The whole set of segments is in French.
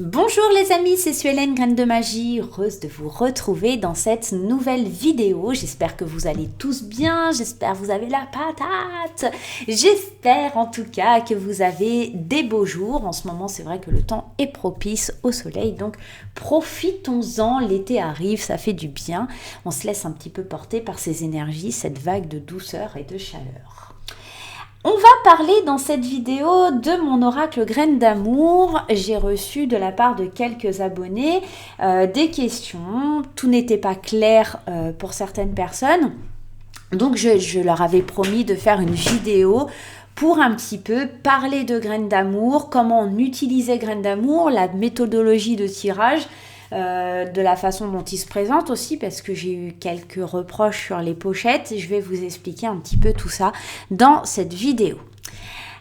Bonjour les amis, c'est Suélène Graine de Magie, heureuse de vous retrouver dans cette nouvelle vidéo. J'espère que vous allez tous bien, j'espère que vous avez la patate. J'espère en tout cas que vous avez des beaux jours. En ce moment, c'est vrai que le temps est propice au soleil, donc profitons-en, l'été arrive, ça fait du bien. On se laisse un petit peu porter par ces énergies, cette vague de douceur et de chaleur. On va parler dans cette vidéo de mon oracle Graine d'amour. J'ai reçu de la part de quelques abonnés des questions. Tout n'était pas clair pour certaines personnes. Donc je leur avais promis de faire une vidéo pour un petit peu parler de Graine d'amour, comment on utilisait Graine d'amour, la méthodologie de tirage, de la façon dont il se présente aussi, parce que j'ai eu quelques reproches sur les pochettes. Je vais vous expliquer un petit peu tout ça dans cette vidéo.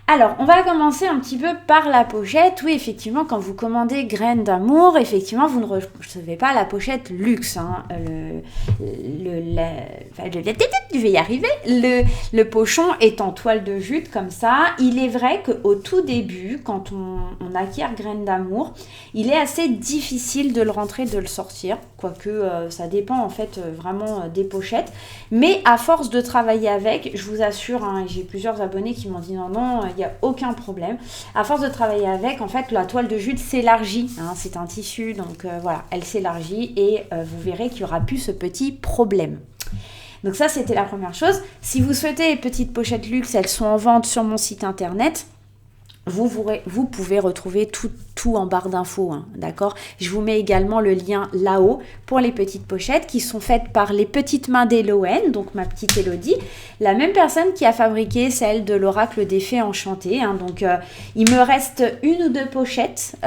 Alors, on va commencer un petit peu par la pochette. Oui, effectivement, quand vous commandez Graine d'amour, effectivement, vous ne recevez pas la pochette luxe. Je vais y arriver. Le pochon est en toile de jute comme ça. Il est vrai qu'au tout début, quand on acquiert Graine d'amour, il est assez difficile de le rentrer, de le sortir. Quoique, ça dépend en fait vraiment des pochettes. Mais à force de travailler avec, je vous assure, j'ai plusieurs abonnés qui m'ont dit non, il n'y a aucun problème. À force de travailler avec, en fait, la toile de jute s'élargit. C'est un tissu, donc voilà, elle s'élargit et vous verrez qu'il n'y aura plus ce petit problème. Donc ça, c'était la première chose. Si vous souhaitez les petites pochettes luxe, elles sont en vente sur mon site internet. Vous pouvez retrouver tout en barre d'infos, d'accord ? Je vous mets également le lien là-haut pour les petites pochettes qui sont faites par les petites mains d'Elohen, donc ma petite Elodie, la même personne qui a fabriqué celle de l'oracle des fées enchantées. Donc il me reste une ou deux pochettes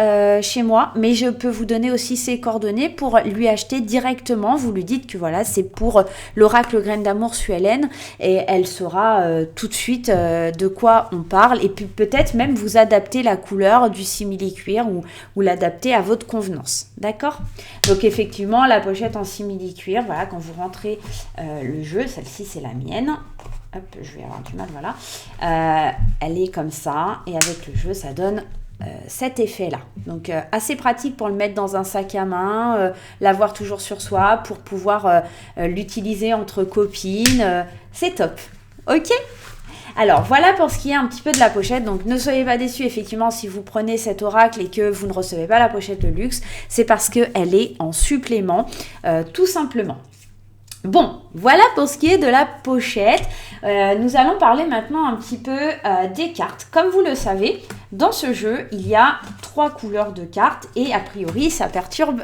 chez moi, mais je peux vous donner aussi ses coordonnées pour lui acheter directement. Vous lui dites que voilà, c'est pour l'oracle Graine d'amour Suélène et elle saura tout de suite de quoi on parle, et puis peut-être même vous adapter la couleur du simili-cuir ou l'adapter à votre convenance, d'accord ? Donc effectivement, la pochette en simili-cuir, voilà, quand vous rentrez le jeu, celle-ci c'est la mienne, hop, je vais avoir du mal, voilà, elle est comme ça, et avec le jeu, ça donne cet effet-là. Donc assez pratique pour le mettre dans un sac à main, l'avoir toujours sur soi, pour pouvoir l'utiliser entre copines, c'est top, ok ? Alors voilà pour ce qui est un petit peu de la pochette, donc ne soyez pas déçus effectivement si vous prenez cet oracle et que vous ne recevez pas la pochette de luxe, c'est parce qu'elle est en supplément, tout simplement. Bon, voilà pour ce qui est de la pochette. Nous allons parler maintenant un petit peu des cartes. Comme vous le savez, dans ce jeu, il y a 3 couleurs de cartes et a priori, ça perturbe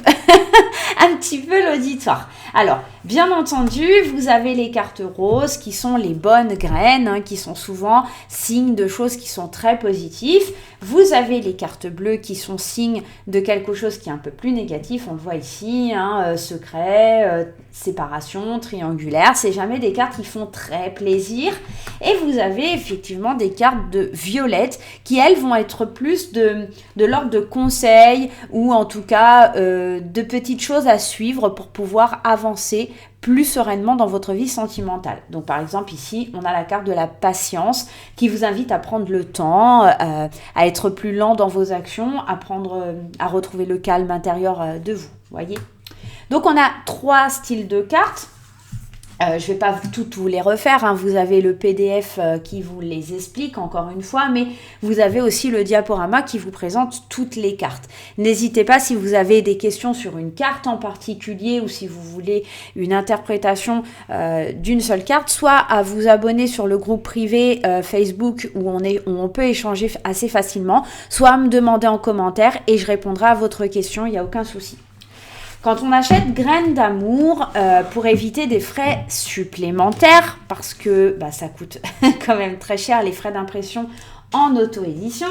un petit peu l'auditoire. Alors, bien entendu, vous avez les cartes roses qui sont les bonnes graines, qui sont souvent signes de choses qui sont très positives. Vous avez les cartes bleues qui sont signes de quelque chose qui est un peu plus négatif. On le voit ici, secret, séparation, triangulaire. C'est jamais des cartes qui font très plaisir. Et vous avez effectivement des cartes de violettes qui, elles, vont être plus de l'ordre de conseils ou en tout cas de petites choses à suivre pour pouvoir avancer plus sereinement dans votre vie sentimentale. Donc par exemple ici, on a la carte de la patience qui vous invite à prendre le temps, à être plus lent dans vos actions, à retrouver le calme intérieur de vous, voyez. Donc on a 3 styles de cartes. Je ne vais pas toutes vous les refaire, vous avez le PDF qui vous les explique encore une fois, mais vous avez aussi le diaporama qui vous présente toutes les cartes. N'hésitez pas si vous avez des questions sur une carte en particulier ou si vous voulez une interprétation d'une seule carte, soit à vous abonner sur le groupe privé Facebook où on peut échanger assez facilement, soit à me demander en commentaire et je répondrai à votre question, il n'y a aucun souci. Quand on achète Graine d'amour, pour éviter des frais supplémentaires, parce que ça coûte quand même très cher les frais d'impression en auto-édition,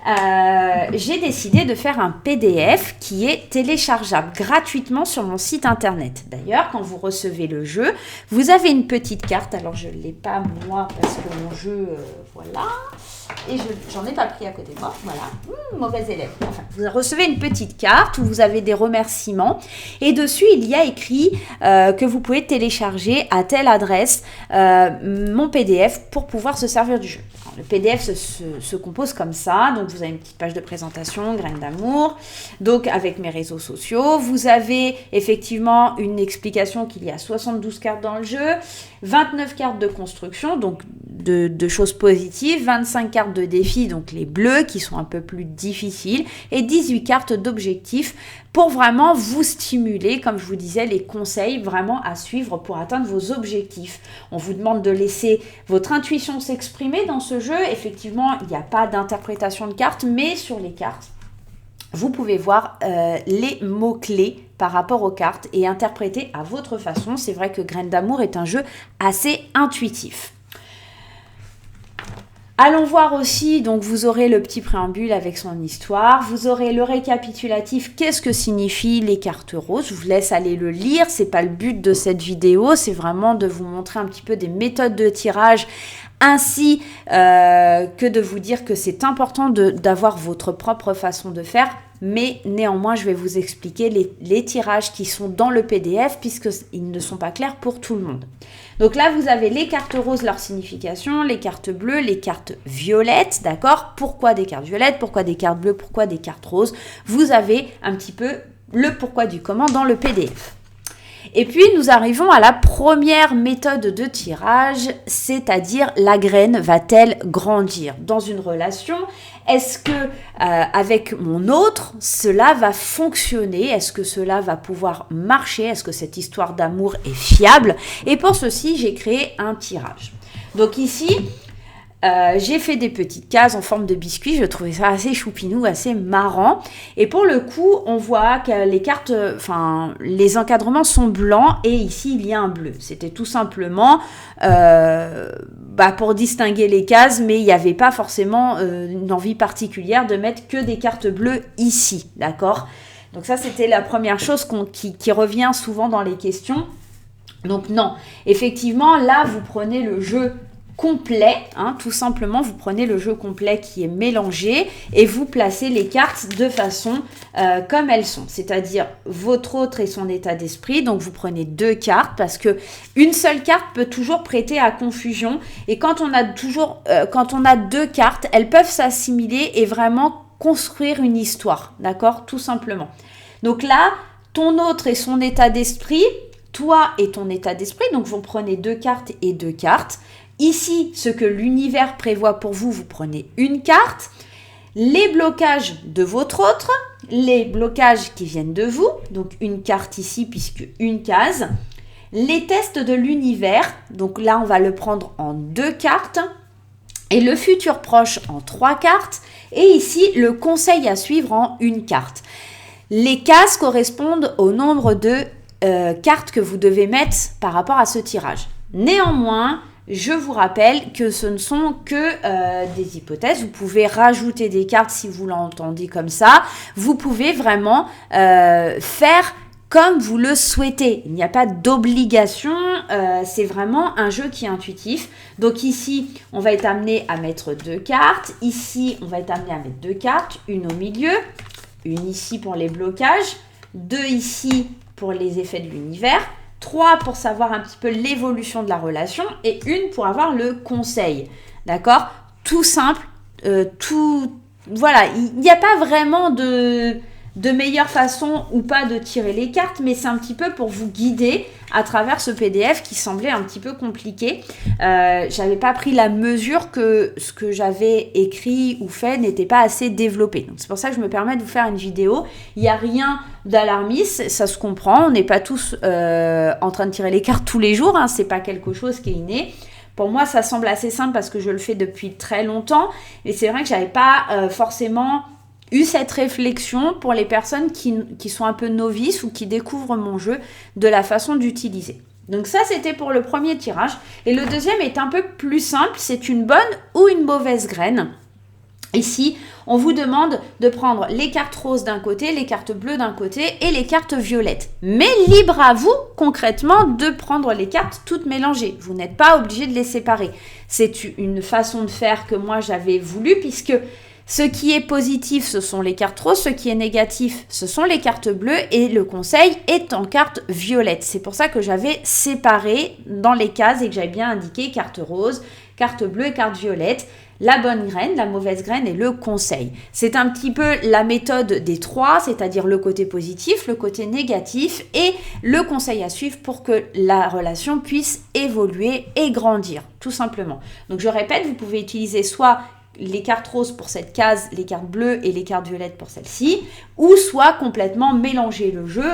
j'ai décidé de faire un PDF qui est téléchargeable gratuitement sur mon site internet. D'ailleurs, quand vous recevez le jeu, vous avez une petite carte. Alors, je ne l'ai pas moi parce que mon jeu, voilà. Et j'en ai pas pris à côté de moi, voilà, mauvais élève. Enfin, vous recevez une petite carte où vous avez des remerciements et dessus il y a écrit que vous pouvez télécharger à telle adresse mon PDF pour pouvoir se servir du jeu. Alors, le PDF se compose comme ça, donc vous avez une petite page de présentation, Graines d'amour, donc avec mes réseaux sociaux. Vous avez effectivement une explication qu'il y a 72 cartes dans le jeu, 29 cartes de construction, donc de choses positives, 25 cartes de défis, donc les bleus qui sont un peu plus difficiles, et 18 cartes d'objectifs pour vraiment vous stimuler, comme je vous disais, les conseils vraiment à suivre pour atteindre vos objectifs. On vous demande de laisser votre intuition s'exprimer dans ce jeu. Effectivement, il n'y a pas d'interprétation de cartes, mais sur les cartes, vous pouvez voir les mots-clés par rapport aux cartes et interpréter à votre façon. C'est vrai que Graines d'amour est un jeu assez intuitif. Allons voir aussi, donc vous aurez le petit préambule avec son histoire, vous aurez le récapitulatif, qu'est-ce que signifient les cartes roses. Je vous laisse aller le lire, c'est pas le but de cette vidéo, c'est vraiment de vous montrer un petit peu des méthodes de tirage, ainsi que de vous dire que c'est important d'avoir votre propre façon de faire. Mais néanmoins, je vais vous expliquer les tirages qui sont dans le PDF puisqu'ils ne sont pas clairs pour tout le monde. Donc là, vous avez les cartes roses, leur signification, les cartes bleues, les cartes violettes, d'accord? Pourquoi des cartes violettes? Pourquoi des cartes bleues? Pourquoi des cartes roses? Vous avez un petit peu le pourquoi du comment dans le PDF. Et puis, nous arrivons à la première méthode de tirage, c'est-à-dire la graine va-t-elle grandir dans une relation? Est-ce que avec mon autre, cela va fonctionner? Est-ce que cela va pouvoir marcher? Est-ce que cette histoire d'amour est fiable? Et pour ceci, j'ai créé un tirage. Donc ici, j'ai fait des petites cases en forme de biscuit, je trouvais ça assez choupinou, assez marrant. Et pour le coup, on voit que les cartes, les encadrements sont blancs et ici il y a un bleu. C'était tout simplement pour distinguer les cases, mais il n'y avait pas forcément une envie particulière de mettre que des cartes bleues ici, d'accord? Donc ça, c'était la première chose qui revient souvent dans les questions. Donc non, effectivement, là, vous prenez le jeu complet, tout simplement, vous prenez le jeu complet qui est mélangé et vous placez les cartes de façon comme elles sont, c'est-à-dire votre autre et son état d'esprit. Donc vous prenez 2 cartes parce que une seule carte peut toujours prêter à confusion et quand on a 2 cartes, elles peuvent s'assimiler et vraiment construire une histoire, d'accord, tout simplement. Donc là, ton autre et son état d'esprit, toi et ton état d'esprit, donc vous prenez 2 cartes et 2 cartes. Ici, ce que l'univers prévoit pour vous, vous prenez une carte. Les blocages de votre autre, les blocages qui viennent de vous, donc une carte ici puisque une case. Les tests de l'univers, donc là on va le prendre en 2 cartes. Et le futur proche en 3 cartes. Et ici, le conseil à suivre en 1 carte. Les cases correspondent au nombre de cartes que vous devez mettre par rapport à ce tirage. Néanmoins, je vous rappelle que ce ne sont que des hypothèses. Vous pouvez rajouter des cartes si vous l'entendez comme ça. Vous pouvez vraiment faire comme vous le souhaitez. Il n'y a pas d'obligation. C'est vraiment un jeu qui est intuitif. Donc ici, on va être amené à mettre 2 cartes. Ici, on va être amené à mettre 2 cartes. Une au milieu, une ici pour les blocages, 2 ici pour les effets de l'univers. 3 pour savoir un petit peu l'évolution de la relation et 1 pour avoir le conseil. D'accord? Tout simple, voilà, il n'y a pas vraiment de meilleure façon ou pas de tirer les cartes, mais c'est un petit peu pour vous guider à travers ce PDF qui semblait un petit peu compliqué. J'avais pas pris la mesure que ce que j'avais écrit ou fait n'était pas assez développé. Donc c'est pour ça que je me permets de vous faire une vidéo. Il n'y a rien d'alarmiste, ça se comprend. On n'est pas tous en train de tirer les cartes tous les jours, c'est pas quelque chose qui est inné. Pour moi, ça semble assez simple parce que je le fais depuis très longtemps. Et c'est vrai que j'avais pas forcément eu cette réflexion pour les personnes qui sont un peu novices ou qui découvrent mon jeu de la façon d'utiliser. Donc ça, c'était pour le premier tirage. Et le deuxième est un peu plus simple. C'est une bonne ou une mauvaise graine. Ici, on vous demande de prendre les cartes roses d'un côté, les cartes bleues d'un côté et les cartes violettes. Mais libre à vous, concrètement, de prendre les cartes toutes mélangées. Vous n'êtes pas obligé de les séparer. C'est une façon de faire que moi, j'avais voulu puisque ce qui est positif, ce sont les cartes roses. Ce qui est négatif, ce sont les cartes bleues. Et le conseil est en carte violette. C'est pour ça que j'avais séparé dans les cases et que j'avais bien indiqué carte rose, carte bleue et carte violette. la bonne graine, la mauvaise graine et le conseil. C'est un petit peu la méthode des 3, c'est-à-dire le côté positif, le côté négatif et le conseil à suivre pour que la relation puisse évoluer et grandir, tout simplement. Donc je répète, vous pouvez utiliser soit les cartes roses pour cette case, les cartes bleues et les cartes violettes pour celle-ci, ou soit complètement mélanger le jeu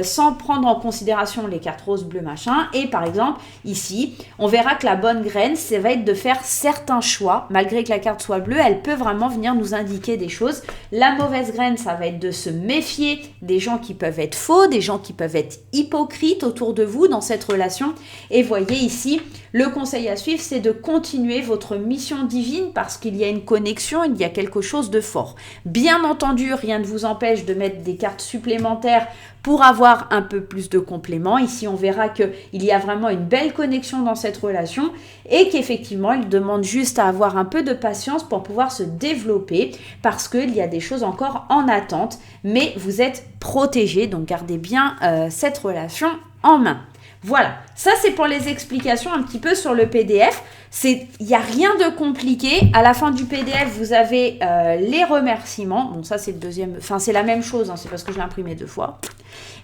sans prendre en considération les cartes roses, bleues, machin. Et par exemple, ici, on verra que la bonne graine, ça va être de faire certains choix. Malgré que la carte soit bleue, elle peut vraiment venir nous indiquer des choses. La mauvaise graine, ça va être de se méfier des gens qui peuvent être faux, des gens qui peuvent être hypocrites autour de vous dans cette relation. Et voyez ici, le conseil à suivre, c'est de continuer votre mission divine parce qu'il y a une connexion, il y a quelque chose de fort. Bien entendu, rien ne vous empêche de mettre des cartes supplémentaires pour avoir un peu plus de compléments. Ici, on verra qu'il y a vraiment une belle connexion dans cette relation et qu'effectivement, il demande juste à avoir un peu de patience pour pouvoir se développer parce qu'il y a des choses encore en attente, mais vous êtes protégés, donc gardez bien cette relation en main. Voilà, ça c'est pour les explications un petit peu sur le PDF. Il n'y a rien de compliqué. À la fin du PDF, vous avez les remerciements. Bon, ça c'est le deuxième, enfin c'est la même chose, c'est parce que je l'ai imprimé 2 fois.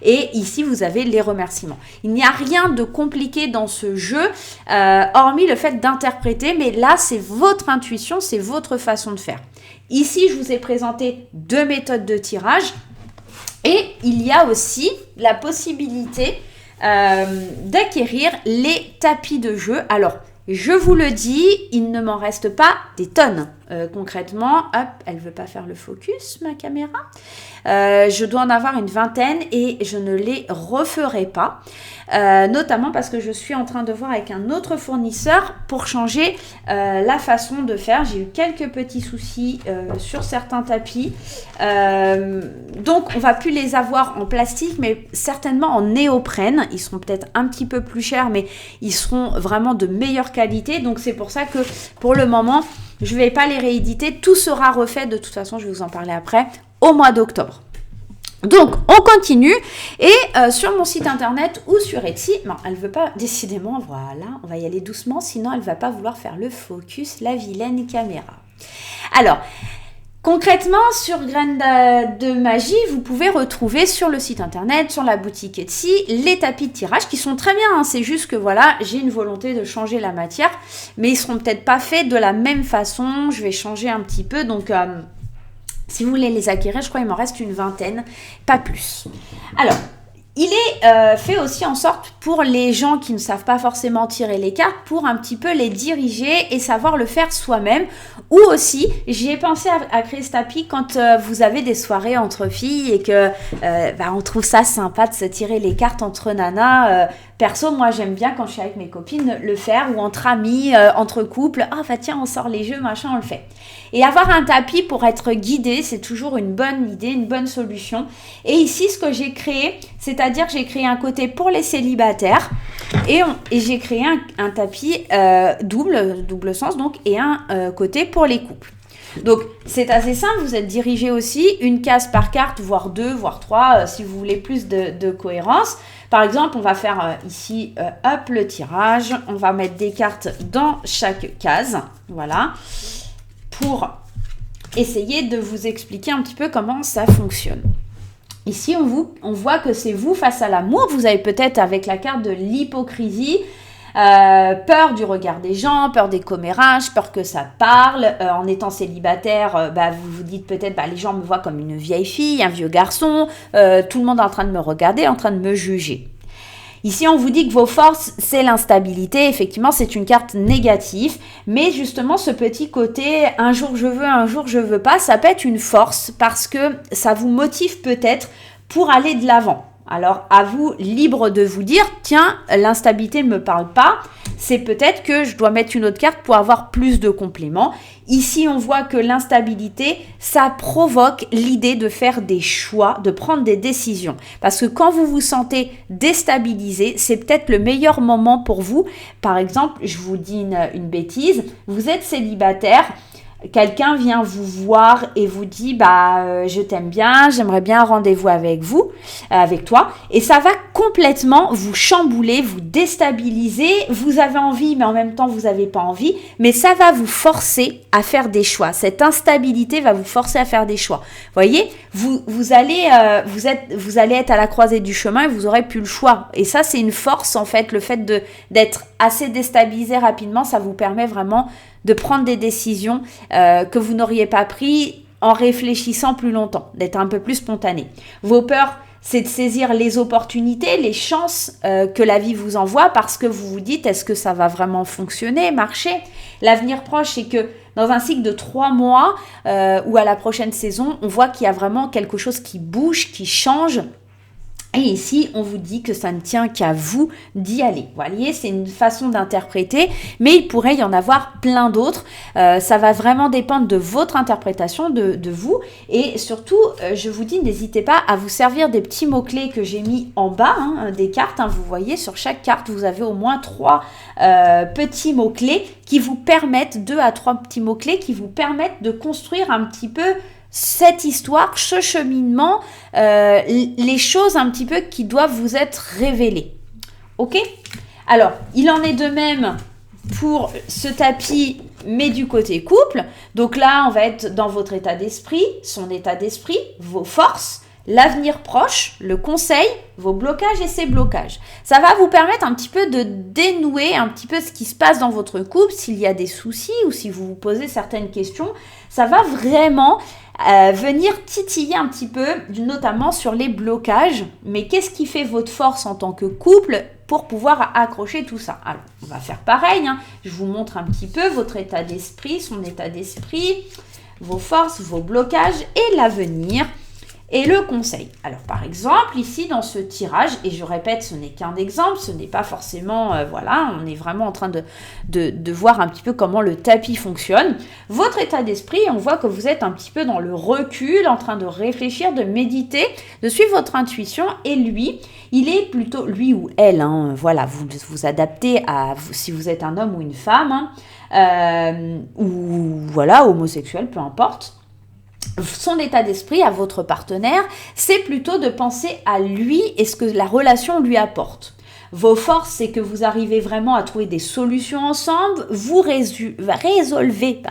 Et ici, vous avez les remerciements. Il n'y a rien de compliqué dans ce jeu, hormis le fait d'interpréter, mais là c'est votre intuition, c'est votre façon de faire. Ici, je vous ai présenté 2 méthodes de tirage et il y a aussi la possibilité d'acquérir les tapis de jeu. Alors, je vous le dis, il ne m'en reste pas des tonnes. Concrètement, hop, elle ne veut pas faire le focus, ma caméra. Je dois en avoir une 20aine et je ne les referai pas. Notamment parce que je suis en train de voir avec un autre fournisseur pour changer la façon de faire. J'ai eu quelques petits soucis sur certains tapis. Donc, on ne va plus les avoir en plastique, mais certainement en néoprène. Ils seront peut-être un petit peu plus chers, mais ils seront vraiment de meilleure qualité. Donc, c'est pour ça que pour le moment, je ne vais pas les rééditer. Tout sera refait. De toute façon, je vais vous en parler après, au mois d'octobre. Donc, on continue et sur mon site internet ou sur Etsy, non, elle ne veut pas, décidément, voilà, on va y aller doucement, sinon elle ne va pas vouloir faire le focus, la vilaine caméra. Alors, concrètement, sur Graines de Magie, vous pouvez retrouver sur le site internet, sur la boutique Etsy, les tapis de tirage qui sont très bien. C'est juste que voilà, j'ai une volonté de changer la matière, mais ils ne seront peut-être pas faits de la même façon. Je vais changer un petit peu, donc si vous voulez les acquérir, je crois qu'il m'en reste une 20aine, pas plus. Alors, il est fait aussi en sorte pour les gens qui ne savent pas forcément tirer les cartes, pour un petit peu les diriger et savoir le faire soi-même. Ou aussi, j'y ai pensé à créer ce tapis quand vous avez des soirées entre filles et que on trouve ça sympa de se tirer les cartes entre nanas. Perso, moi j'aime bien quand je suis avec mes copines le faire, ou entre amis, entre couples. Ah bah tiens, on sort les jeux, machin, on le fait. Et avoir un tapis pour être guidé, c'est toujours une bonne idée, une bonne solution. Et ici, ce que j'ai créé, c'est-à-dire que j'ai créé un côté pour les célibataires et j'ai créé un tapis double sens donc, et un côté pour les couples. Donc, c'est assez simple, vous êtes dirigé aussi une case par carte, voire 2, voire 3, si vous voulez plus de cohérence. Par exemple, on va faire ici, hop, le tirage. On va mettre des cartes dans chaque case, voilà, pour essayer de vous expliquer un petit peu comment ça fonctionne. Ici, on voit que c'est vous face à l'amour. Vous avez peut-être avec la carte de l'hypocrisie, peur du regard des gens, peur des commérages, peur que ça parle. En étant célibataire, vous vous dites peut-être les gens me voient comme une vieille fille, un vieux garçon, tout le monde est en train de me regarder, en train de me juger. Ici, on vous dit que vos forces, c'est l'instabilité. Effectivement, c'est une carte négative. Mais justement, ce petit côté « un jour je veux, un jour je veux pas », ça peut être une force parce que ça vous motive peut-être pour aller de l'avant. Alors, à vous, libre de vous dire « tiens, l'instabilité ne me parle pas ». C'est peut-être que je dois mettre une autre carte pour avoir plus de compléments. Ici, on voit que l'instabilité, ça provoque l'idée de faire des choix, de prendre des décisions. Parce que quand vous vous sentez déstabilisé, c'est peut-être le meilleur moment pour vous. Par exemple, je vous dis une bêtise, vous êtes célibataire, quelqu'un vient vous voir et vous dit je t'aime bien, j'aimerais bien un rendez-vous avec toi, et ça va complètement vous chambouler, vous déstabiliser. Vous avez envie, mais en même temps vous n'avez pas envie, mais ça va vous forcer à faire des choix. Cette instabilité va vous forcer à faire des choix. Voyez, vous allez être à la croisée du chemin et vous aurez plus le choix. Et ça, c'est une force en fait, le fait d'être assez déstabilisé rapidement, ça vous permet vraiment de prendre des décisions que vous n'auriez pas prises en réfléchissant plus longtemps, d'être un peu plus spontané. Vos peurs, c'est de saisir les opportunités, les chances que la vie vous envoie, parce que vous vous dites, est-ce que ça va vraiment fonctionner, marcher? L'avenir proche, c'est que dans un cycle de 3 mois ou à la prochaine saison, on voit qu'il y a vraiment quelque chose qui bouge, qui change. Et ici, on vous dit que ça ne tient qu'à vous d'y aller. Vous voyez, c'est une façon d'interpréter, mais il pourrait y en avoir plein d'autres. Ça va vraiment dépendre de votre interprétation, de vous. Et surtout, je vous dis, n'hésitez pas à vous servir des petits mots-clés que j'ai mis en bas des cartes. Vous voyez, sur chaque carte, vous avez au moins 3 petits mots-clés qui vous permettent, 2 à 3 petits mots-clés qui vous permettent de construire un petit peu cette histoire, ce cheminement, les choses un petit peu qui doivent vous être révélées. Ok ? Alors, il en est de même pour ce tapis, mais du côté couple. Donc là, on va être dans votre état d'esprit, son état d'esprit, vos forces, l'avenir proche, le conseil, vos blocages et ses blocages. Ça va vous permettre un petit peu de dénouer un petit peu ce qui se passe dans votre couple, s'il y a des soucis ou si vous vous posez certaines questions. Ça va vraiment venir titiller un petit peu, notamment sur les blocages. Mais qu'est-ce qui fait votre force en tant que couple pour pouvoir accrocher tout ça? Alors, on va faire pareil. Je vous montre un petit peu votre état d'esprit, son état d'esprit, vos forces, vos blocages et l'avenir. Et le conseil. Alors par exemple, ici dans ce tirage, et je répète, ce n'est qu'un exemple, ce n'est pas forcément, on est vraiment en train de voir un petit peu comment le tapis fonctionne. Votre état d'esprit, on voit que vous êtes un petit peu dans le recul, en train de réfléchir, de méditer, de suivre votre intuition, et lui, il est plutôt, lui ou elle, vous vous adaptez à, si vous êtes un homme ou une femme, ou homosexuel, peu importe. Son état d'esprit à votre partenaire, c'est plutôt de penser à lui et ce que la relation lui apporte. Vos forces, c'est que vous arrivez vraiment à trouver des solutions ensemble, vous résolvez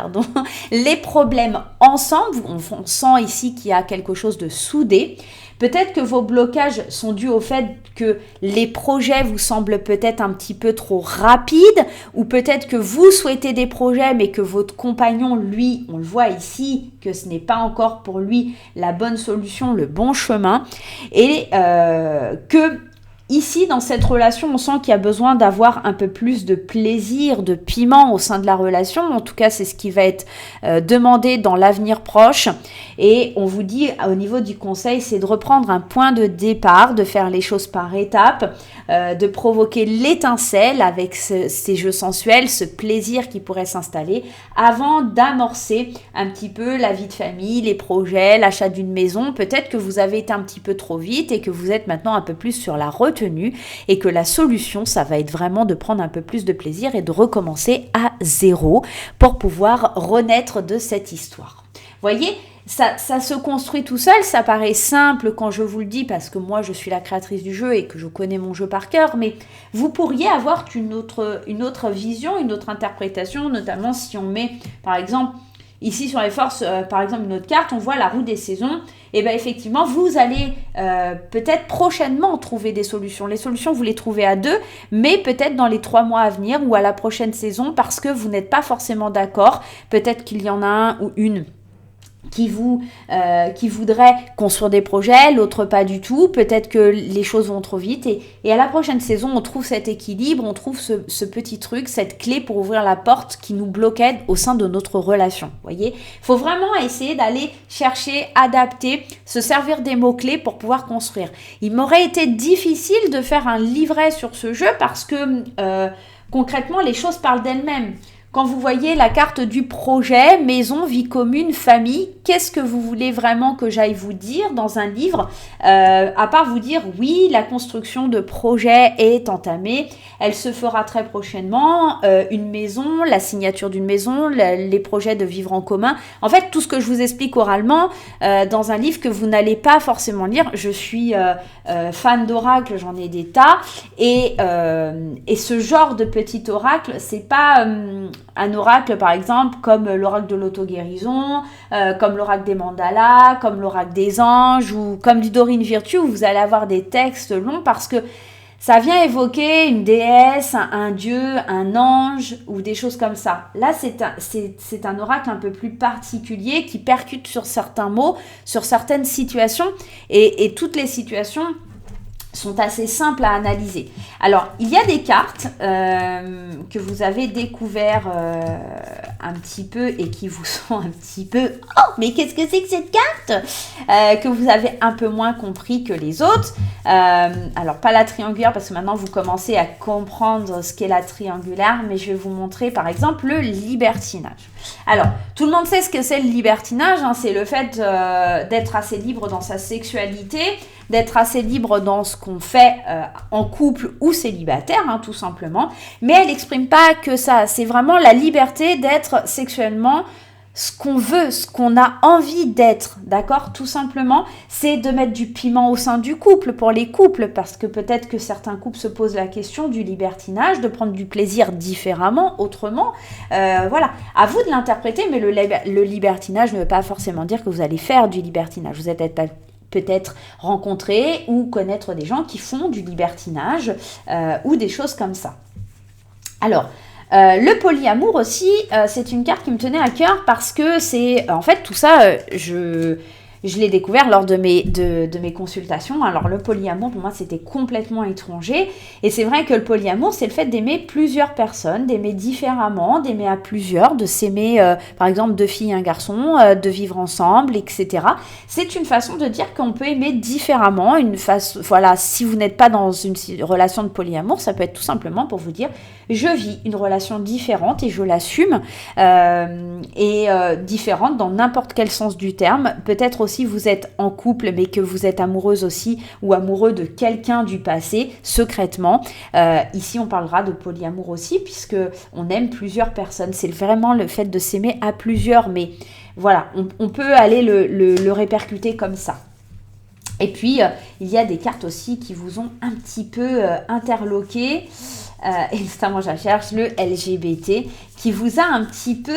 les problèmes ensemble. On sent ici qu'il y a quelque chose de soudé. Peut-être que vos blocages sont dus au fait que les projets vous semblent peut-être un petit peu trop rapides, ou peut-être que vous souhaitez des projets mais que votre compagnon, lui, on le voit ici, que ce n'est pas encore pour lui la bonne solution, le bon chemin, et que ici, dans cette relation, on sent qu'il y a besoin d'avoir un peu plus de plaisir, de piment au sein de la relation. En tout cas, c'est ce qui va être demandé dans l'avenir proche. Et on vous dit, au niveau du conseil, c'est de reprendre un point de départ, de faire les choses par étapes, de provoquer l'étincelle avec ces jeux sensuels, ce plaisir qui pourrait s'installer avant d'amorcer un petit peu la vie de famille, les projets, l'achat d'une maison. Peut-être que vous avez été un petit peu trop vite et que vous êtes maintenant un peu plus sur la retenue et que la solution, ça va être vraiment de prendre un peu plus de plaisir et de recommencer à zéro pour pouvoir renaître de cette histoire. Voyez, ça se construit tout seul, ça paraît simple quand je vous le dis parce que moi je suis la créatrice du jeu et que je connais mon jeu par cœur, mais vous pourriez avoir une autre vision, une autre interprétation, notamment si on met par exemple ici sur les forces, par exemple une autre carte, on voit la roue des saisons, et bien effectivement vous allez peut-être prochainement trouver des solutions. Les solutions vous les trouvez à 2, mais peut-être dans les 3 mois à venir ou à la prochaine saison parce que vous n'êtes pas forcément d'accord, peut-être qu'il y en a un ou une qui voudrait construire des projets, l'autre pas du tout, peut-être que les choses vont trop vite et à la prochaine saison on trouve cet équilibre, on trouve ce petit truc, cette clé pour ouvrir la porte qui nous bloquait au sein de notre relation. Voyez, il faut vraiment essayer d'aller chercher, adapter, se servir des mots-clés pour pouvoir construire. Il m'aurait été difficile de faire un livret sur ce jeu parce que concrètement les choses parlent d'elles-mêmes. Quand vous voyez la carte du projet, maison, vie commune, famille, qu'est-ce que vous voulez vraiment que j'aille vous dire dans un livre, à part vous dire oui, la construction de projet est entamée, elle se fera très prochainement, une maison, la signature d'une maison, les projets de vivre en commun. En fait, tout ce que je vous explique oralement dans un livre que vous n'allez pas forcément lire. Je suis fan d'oracle, j'en ai des tas, et ce genre de petit oracle, c'est pas un oracle par exemple comme l'oracle de l'auto-guérison, comme l'oracle des mandalas, comme l'oracle des anges ou comme du Dorine Virtue où vous allez avoir des textes longs parce que ça vient évoquer une déesse, un dieu, un ange ou des choses comme ça. Là, c'est un oracle un peu plus particulier qui percute sur certains mots, sur certaines situations et toutes les situations sont assez simples à analyser. Alors, il y a des cartes que vous avez découvert un petit peu et qui vous sont un petit peu « Oh, mais qu'est-ce que c'est que cette carte ?» que vous avez un peu moins compris que les autres. Alors, pas la triangulaire parce que maintenant, vous commencez à comprendre ce qu'est la triangulaire, mais je vais vous montrer par exemple le libertinage. Alors, tout le monde sait ce que c'est le libertinage, hein, c'est le fait d'être assez libre dans sa sexualité, d'être assez libre dans ce qu'on fait en couple ou célibataire, hein, tout simplement. Mais elle n'exprime pas que ça. C'est vraiment la liberté d'être sexuellement ce qu'on veut, ce qu'on a envie d'être, d'accord ? Tout simplement, c'est de mettre du piment au sein du couple, pour les couples, parce que peut-être que certains couples se posent la question du libertinage, de prendre du plaisir différemment, autrement. Voilà, à vous de l'interpréter, mais le libertinage ne veut pas forcément dire que vous allez faire du libertinage. Vous êtes peut-être rencontrer ou connaître des gens qui font du libertinage ou des choses comme ça. Alors, le polyamour aussi, c'est une carte qui me tenait à cœur parce que c'est, en fait, tout ça, je l'ai découvert lors de mes consultations. Alors, le polyamour, pour moi, c'était complètement étranger. Et c'est vrai que le polyamour, c'est le fait d'aimer plusieurs personnes, d'aimer différemment, d'aimer à plusieurs, de s'aimer, par exemple, 2 filles et un garçon, de vivre ensemble, etc. C'est une façon de dire qu'on peut aimer différemment. Voilà, si vous n'êtes pas dans une relation de polyamour, ça peut être tout simplement pour vous dire je vis une relation différente et je l'assume, différente dans n'importe quel sens du terme. Peut-être aussi vous êtes en couple mais que vous êtes amoureuse aussi ou amoureux de quelqu'un du passé secrètement. Ici on parlera de polyamour aussi puisque on aime plusieurs personnes. C'est vraiment le fait de s'aimer à plusieurs, mais voilà, on peut aller le répercuter comme ça. Et puis, il y a des cartes aussi qui vous ont un petit peu interloqué. Et notamment, je cherche le LGBT qui vous a un petit peu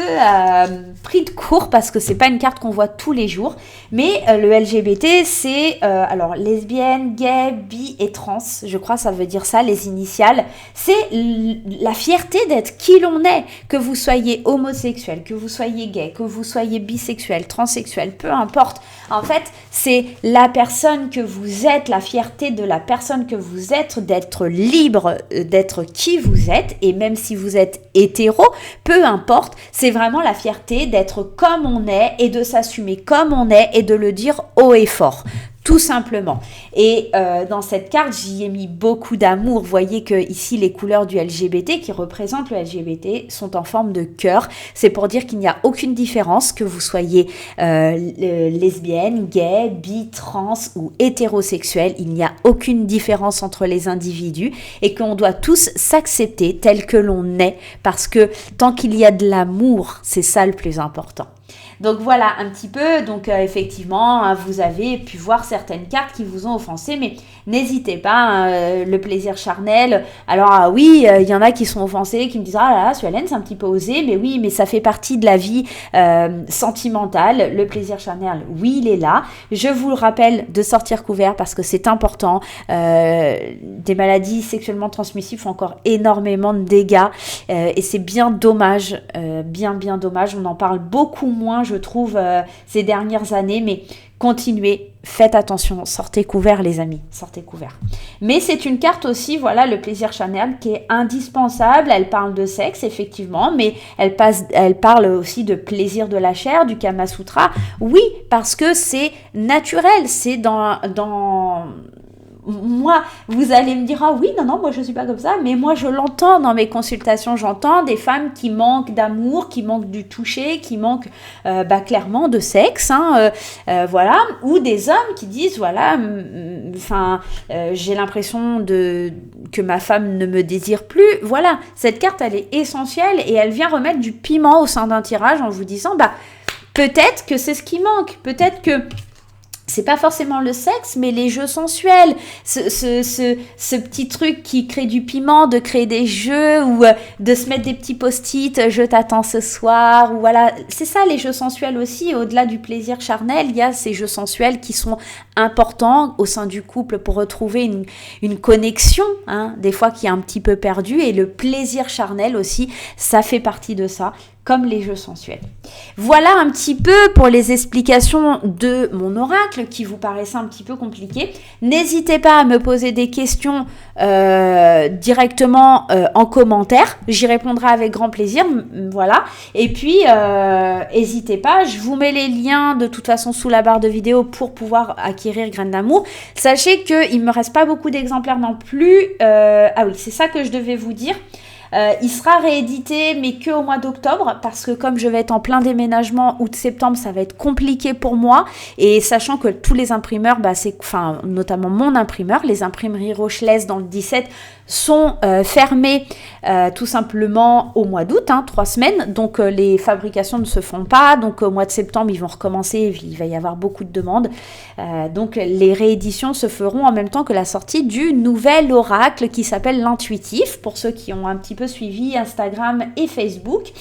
pris de court parce que c'est pas une carte qu'on voit tous les jours. Mais le LGBT, c'est alors lesbienne, gay, bi et trans. Je crois que ça veut dire ça, les initiales. C'est la fierté d'être qui l'on est. Que vous soyez homosexuel, que vous soyez gay, que vous soyez bisexuel, transsexuel, peu importe. En fait, c'est la personne que vous êtes, la fierté de la personne que vous êtes, d'être libre, d'être qui vous êtes. Et même si vous êtes hétéro, peu importe, c'est vraiment la fierté d'être comme on est et de s'assumer comme on est et de le dire haut et fort. Tout simplement. Et dans cette carte, j'y ai mis beaucoup d'amour. Vous voyez que ici, les couleurs du LGBT qui représentent le LGBT sont en forme de cœur. C'est pour dire qu'il n'y a aucune différence, que vous soyez lesbienne, gay, bi, trans ou hétérosexuel. Il n'y a aucune différence entre les individus et qu'on doit tous s'accepter tel que l'on est parce que tant qu'il y a de l'amour, c'est ça le plus important. Donc voilà un petit peu, donc effectivement hein, vous avez pu voir certaines cartes qui vous ont offensé, mais n'hésitez pas, hein, le plaisir charnel, alors oui, il y en a qui sont offensés, qui me disent « Ah là là, Sualène, c'est un petit peu osé », mais oui, mais ça fait partie de la vie sentimentale, le plaisir charnel, oui, il est là. Je vous le rappelle de sortir couvert parce que c'est important, des maladies sexuellement transmissibles font encore énormément de dégâts et c'est bien dommage, bien dommage, on en parle beaucoup moins, je trouve, ces dernières années, mais continuez, faites attention, sortez couverts les amis, sortez couverts. Mais c'est une carte aussi, voilà, le plaisir charnel qui est indispensable, elle parle de sexe effectivement, mais elle parle aussi de plaisir de la chair, du Kama Sutra, oui, parce que c'est naturel, c'est dans moi, vous allez me dire, ah oui, non, moi je suis pas comme ça, mais moi je l'entends dans mes consultations, j'entends des femmes qui manquent d'amour, qui manquent du toucher, qui manquent clairement de sexe, voilà, ou des hommes qui disent, voilà, j'ai l'impression que ma femme ne me désire plus. Voilà, cette carte, elle est essentielle et elle vient remettre du piment au sein d'un tirage en vous disant, peut-être que c'est ce qui manque, peut-être que c'est pas forcément le sexe, mais les jeux sensuels, ce petit truc qui crée du piment, de créer des jeux ou de se mettre des petits post-it, je t'attends ce soir, ou voilà, c'est ça les jeux sensuels aussi, au-delà du plaisir charnel, il y a ces jeux sensuels qui sont importants au sein du couple pour retrouver une connexion, des fois qui est un petit peu perdue, et le plaisir charnel aussi, ça fait partie de ça, comme les jeux sensuels. Voilà un petit peu pour les explications de mon oracle qui vous paraissaient un petit peu compliquées. N'hésitez pas à me poser des questions directement en commentaire. J'y répondrai avec grand plaisir. Voilà. Et puis, n'hésitez pas. Je vous mets les liens de toute façon sous la barre de vidéo pour pouvoir acquérir Graines d'amour. Sachez qu'il ne me reste pas beaucoup d'exemplaires non plus. Ah oui, c'est ça que je devais vous dire. Il sera réédité, mais que au mois d'octobre, parce que comme je vais être en plein déménagement, août-septembre, ça va être compliqué pour moi. Et sachant que tous les imprimeurs, notamment mon imprimeur, les imprimeries Rocheleuse dans le 17, sont fermés tout simplement au mois d'août, 3 semaines. Donc les fabrications ne se font pas. Donc au mois de septembre, ils vont recommencer. Il va y avoir beaucoup de demandes. Donc les rééditions se feront en même temps que la sortie du nouvel oracle qui s'appelle l'Intuitif, pour ceux qui ont un petit peu suivi Instagram et Facebook.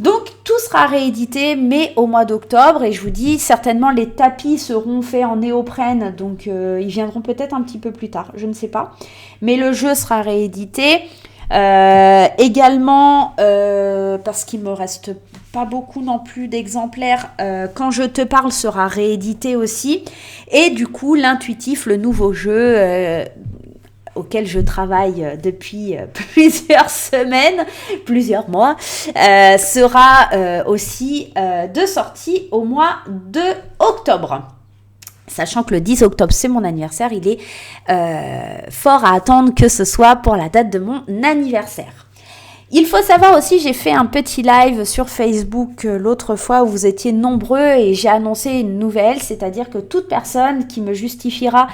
Donc tout sera réédité, mais au mois d'octobre, et je vous dis, certainement les tapis seront faits en néoprène, donc ils viendront peut-être un petit peu plus tard, je ne sais pas, mais le jeu sera réédité. Également, parce qu'il me reste pas beaucoup non plus d'exemplaires, Quand je te parle sera réédité aussi, et du coup l'intuitif, le nouveau jeu auquel je travaille depuis plusieurs semaines, plusieurs mois, sera aussi de sortie au mois de octobre. Sachant que le 10 octobre, c'est mon anniversaire, il est fort à attendre que ce soit pour la date de mon anniversaire. Il faut savoir aussi, j'ai fait un petit live sur Facebook l'autre fois où vous étiez nombreux et j'ai annoncé une nouvelle, c'est-à-dire que toute personne qui me justifiera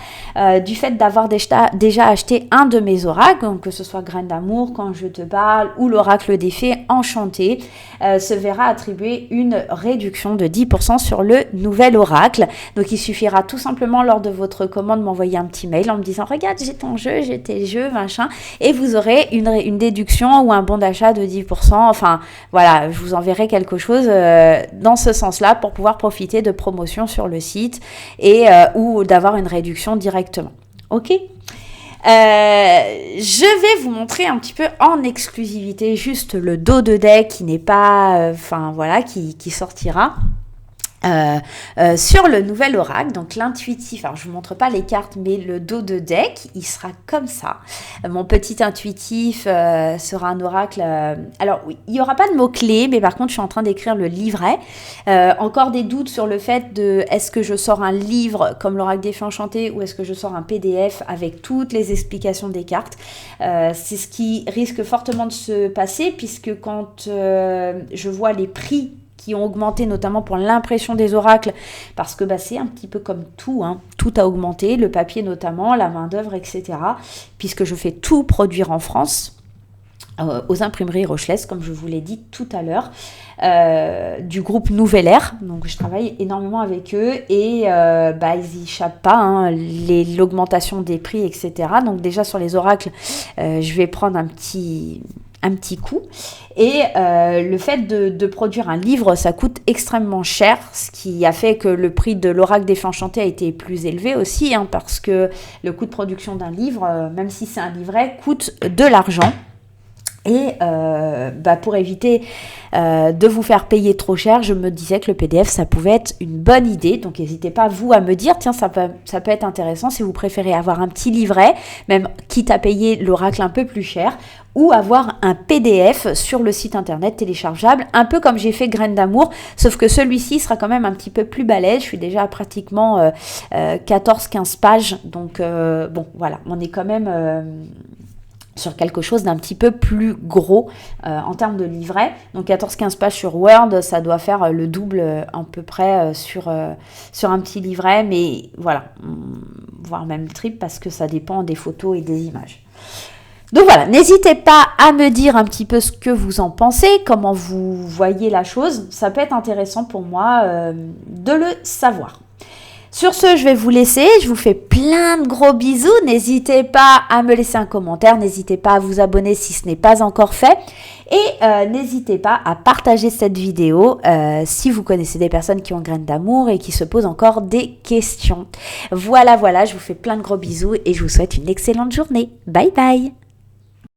du fait d'avoir déjà acheté un de mes oracles, donc que ce soit Graines d'amour, Quand je te parle ou l'oracle des fées enchanté, se verra attribuer une réduction de 10% sur le nouvel oracle. Donc il suffira tout simplement lors de votre commande m'envoyer un petit mail en me disant « Regarde, j'ai ton jeu, j'ai tes jeux, machin » et vous aurez une déduction ou un bon d'achat de 10%. Enfin, voilà, je vous enverrai quelque chose dans ce sens-là pour pouvoir profiter de promotions sur le site et ou d'avoir une réduction directement. Ok ? Je vais vous montrer un petit peu en exclusivité juste le dos de deck qui n'est pas, qui sortira. Sur le nouvel oracle, donc l'intuitif, alors je vous montre pas les cartes, mais le dos de deck, il sera comme ça. Mon petit intuitif sera un oracle, alors oui, il y aura pas de mots-clés, mais par contre je suis en train d'écrire le livret. Encore des doutes sur le fait de est-ce que je sors un livre comme l'oracle des fées enchantées ou est-ce que je sors un PDF avec toutes les explications des cartes. C'est ce qui risque fortement de se passer puisque quand je vois les prix qui ont augmenté, notamment pour l'impression des oracles, parce que c'est un petit peu comme tout, tout a augmenté, le papier notamment, la main-d'œuvre, etc., puisque je fais tout produire en France, aux imprimeries Rocheleuse, comme je vous l'ai dit tout à l'heure, du groupe Nouvelle Ère, donc je travaille énormément avec eux, et ils y échappent pas, l'augmentation des prix, etc., donc déjà sur les oracles, je vais prendre un petit coup. Et le fait de produire un livre, ça coûte extrêmement cher, ce qui a fait que le prix de l'oracle des fées enchantées a été plus élevé aussi, parce que le coût de production d'un livre, même si c'est un livret, coûte de l'argent. Et pour éviter de vous faire payer trop cher, je me disais que le PDF, ça pouvait être une bonne idée. Donc, n'hésitez pas, vous, à me dire, tiens, ça peut être intéressant si vous préférez avoir un petit livret, même quitte à payer l'Oracle un peu plus cher, ou avoir un PDF sur le site internet téléchargeable, un peu comme j'ai fait Graines d'amour, sauf que celui-ci sera quand même un petit peu plus balèze. Je suis déjà à pratiquement 14-15 pages. Donc, voilà, on est quand même... sur quelque chose d'un petit peu plus gros en termes de livret. Donc 14-15 pages sur Word, ça doit faire le double à peu près sur un petit livret, mais voilà, voire même le triple parce que ça dépend des photos et des images. Donc voilà, n'hésitez pas à me dire un petit peu ce que vous en pensez, comment vous voyez la chose. Ça peut être intéressant pour moi de le savoir. Sur ce, je vais vous laisser. Je vous fais plein de gros bisous. N'hésitez pas à me laisser un commentaire. N'hésitez pas à vous abonner si ce n'est pas encore fait. Et n'hésitez pas à partager cette vidéo si vous connaissez des personnes qui ont Graines d'amour et qui se posent encore des questions. Voilà, je vous fais plein de gros bisous et je vous souhaite une excellente journée. Bye bye.